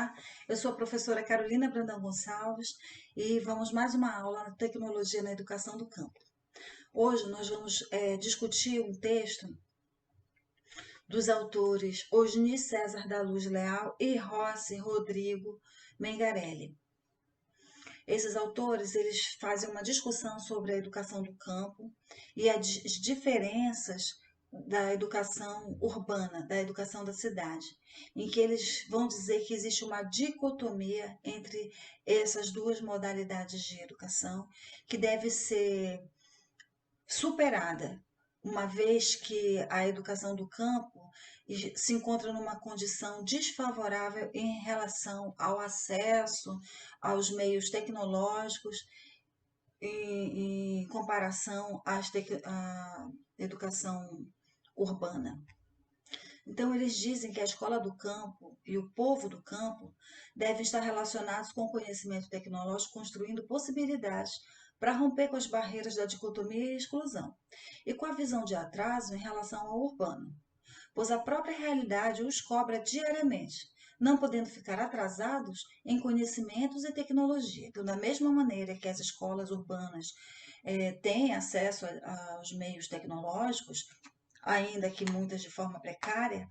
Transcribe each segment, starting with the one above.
Olá, eu sou a professora Carolina Brandão Gonçalves e vamos mais uma aula na Tecnologia na Educação do Campo. Hoje nós vamos discutir um texto dos autores Osni César da Luz Leal e Rossi Rodrigo Mengarelli. Esses autores eles fazem uma discussão sobre a educação do campo e as diferenças da educação urbana, da educação da cidade, em que eles vão dizer que existe uma dicotomia entre essas duas modalidades de educação que deve ser superada, uma vez que a educação do campo se encontra numa condição desfavorável em relação ao acesso aos meios tecnológicos em comparação à educação urbana. Então, eles dizem que a escola do campo e o povo do campo devem estar relacionados com o conhecimento tecnológico, construindo possibilidades para romper com as barreiras da dicotomia e exclusão, e com a visão de atraso em relação ao urbano, pois a própria realidade os cobra diariamente, não podendo ficar atrasados em conhecimentos e tecnologia. Então, da mesma maneira que as escolas urbanas têm acesso aos meios tecnológicos, ainda que muitas de forma precária,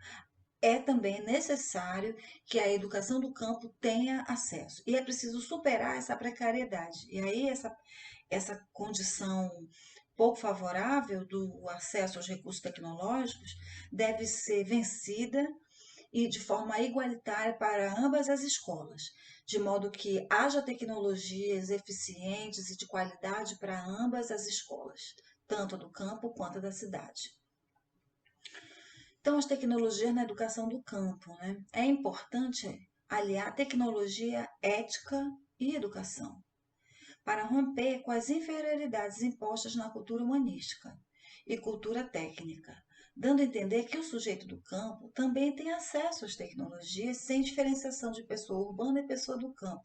é também necessário que a educação do campo tenha acesso. E é preciso superar essa precariedade. E aí, essa condição pouco favorável do acesso aos recursos tecnológicos deve ser vencida e de forma igualitária para ambas as escolas, de modo que haja tecnologias eficientes e de qualidade para ambas as escolas, tanto do campo quanto da cidade. Então, as tecnologias na educação do campo, né? É importante aliar tecnologia, ética e educação, para romper com as inferioridades impostas na cultura humanística e cultura técnica, dando a entender que o sujeito do campo também tem acesso às tecnologias sem diferenciação de pessoa urbana e pessoa do campo,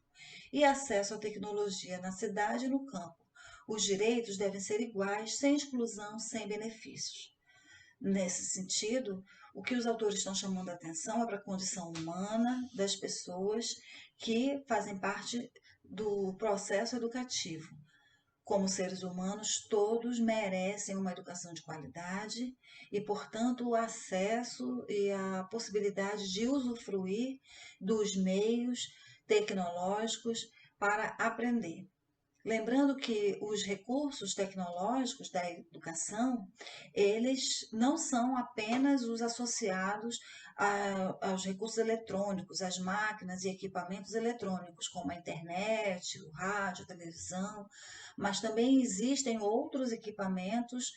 e acesso à tecnologia na cidade e no campo. Os direitos devem ser iguais, sem exclusão, sem benefícios. Nesse sentido, o que os autores estão chamando a atenção é para a condição humana das pessoas que fazem parte do processo educativo. Como seres humanos, todos merecem uma educação de qualidade e, portanto, o acesso e a possibilidade de usufruir dos meios tecnológicos para aprender. Lembrando que os recursos tecnológicos da educação, eles não são apenas os associados aos recursos eletrônicos, às máquinas e equipamentos eletrônicos, como a internet, o rádio, a televisão, mas também existem outros equipamentos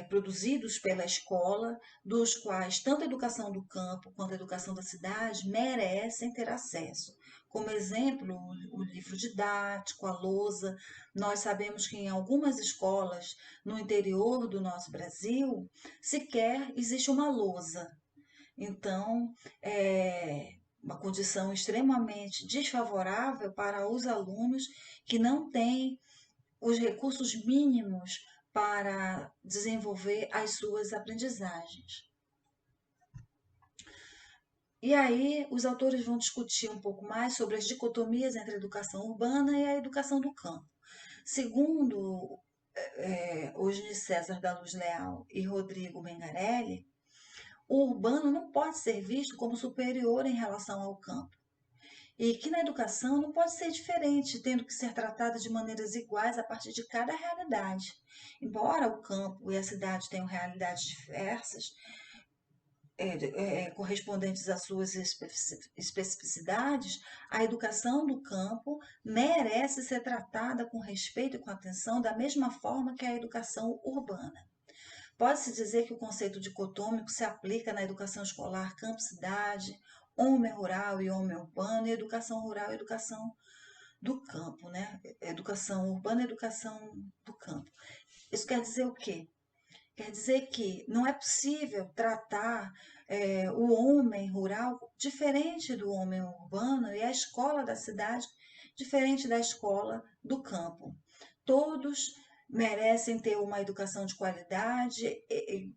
produzidos pela escola, dos quais tanto a educação do campo quanto a educação da cidade merecem ter acesso. Como exemplo, o livro didático, a lousa. Nós sabemos que em algumas escolas no interior do nosso Brasil sequer existe uma lousa. Então, é uma condição extremamente desfavorável para os alunos que não têm os recursos mínimos para desenvolver as suas aprendizagens. E aí, os autores vão discutir um pouco mais sobre as dicotomias entre a educação urbana e a educação do campo. Segundo Osni César da Luz Leal e Rodrigo Mengarelli, o urbano não pode ser visto como superior em relação ao campo. E que na educação não pode ser diferente, tendo que ser tratada de maneiras iguais a partir de cada realidade. Embora o campo e a cidade tenham realidades diversas, correspondentes às suas especificidades, a educação do campo merece ser tratada com respeito e com atenção da mesma forma que a educação urbana. Pode-se dizer que o conceito dicotômico se aplica na educação escolar campo-cidade, homem rural e homem urbano, e educação rural e educação do campo, né? Educação urbana e educação do campo. Isso quer dizer o quê? Quer dizer que não é possível tratar o homem rural diferente do homem urbano e a escola da cidade diferente da escola do campo. Todos merecem ter uma educação de qualidade,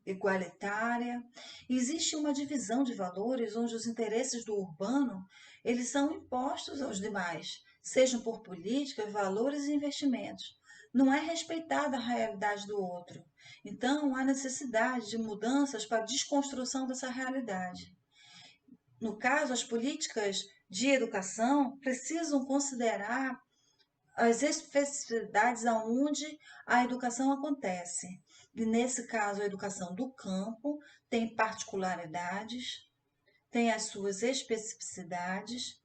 igualitária. Existe uma divisão de valores onde os interesses do urbano, eles são impostos aos demais, sejam por políticas, valores e investimentos. Não é respeitada a realidade do outro. Então, há necessidade de mudanças para a desconstrução dessa realidade. No caso, as políticas de educação precisam considerar as especificidades aonde a educação acontece. E nesse caso, a educação do campo tem particularidades, tem as suas especificidades,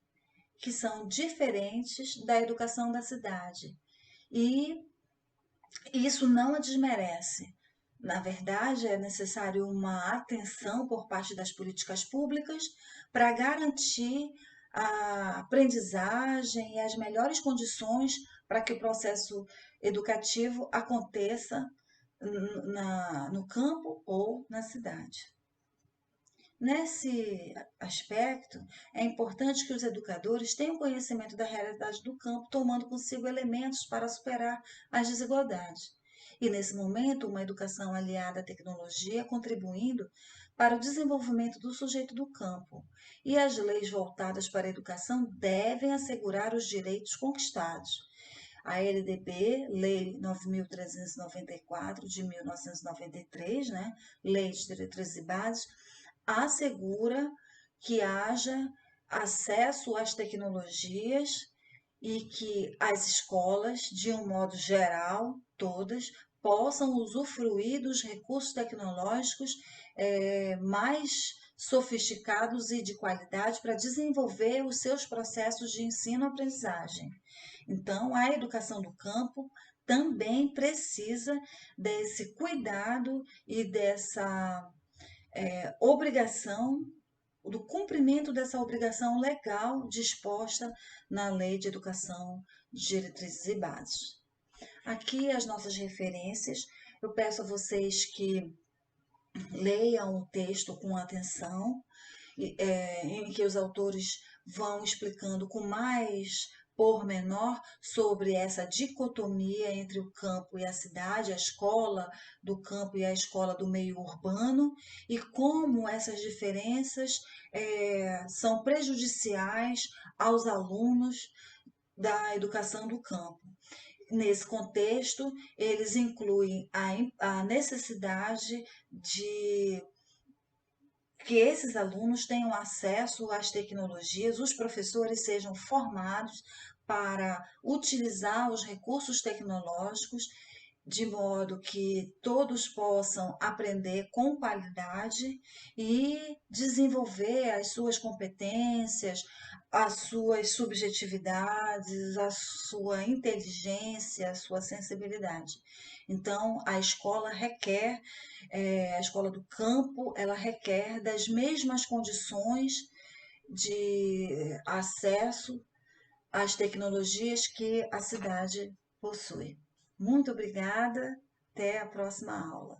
que são diferentes da educação da cidade. E isso não a desmerece. Na verdade, é necessário uma atenção por parte das políticas públicas para garantir a aprendizagem e as melhores condições para que o processo educativo aconteça no campo ou na cidade. Nesse aspecto, é importante que os educadores tenham conhecimento da realidade do campo, tomando consigo elementos para superar as desigualdades. E nesse momento, uma educação aliada à tecnologia, contribuindo para o desenvolvimento do sujeito do campo. E as leis voltadas para a educação devem assegurar os direitos conquistados. A LDB, Lei 9.394 de 1993, né? Lei de Diretrizes e Bases, assegura que haja acesso às tecnologias e que as escolas, de um modo geral, todas, possam usufruir dos recursos tecnológicos mais sofisticados e de qualidade para desenvolver os seus processos de ensino-aprendizagem. Então, a educação do campo também precisa desse cuidado e dessa obrigação, do cumprimento dessa obrigação legal disposta na Lei de Educação de Diretrizes e Bases. Aqui as nossas referências. Eu peço a vocês que leiam o texto com atenção, em que os autores vão explicando com mais pormenor sobre essa dicotomia entre o campo e a cidade, a escola do campo e a escola do meio urbano, e como essas diferenças são prejudiciais aos alunos da educação do campo. Nesse contexto, eles incluem a necessidade de que esses alunos tenham acesso às tecnologias, os professores sejam formados para utilizar os recursos tecnológicos de modo que todos possam aprender com qualidade e desenvolver as suas competências, as suas subjetividades, a sua inteligência, a sua sensibilidade. Então, a escola requer, a escola do campo, ela requer das mesmas condições de acesso às tecnologias que a cidade possui. Muito obrigada, até a próxima aula.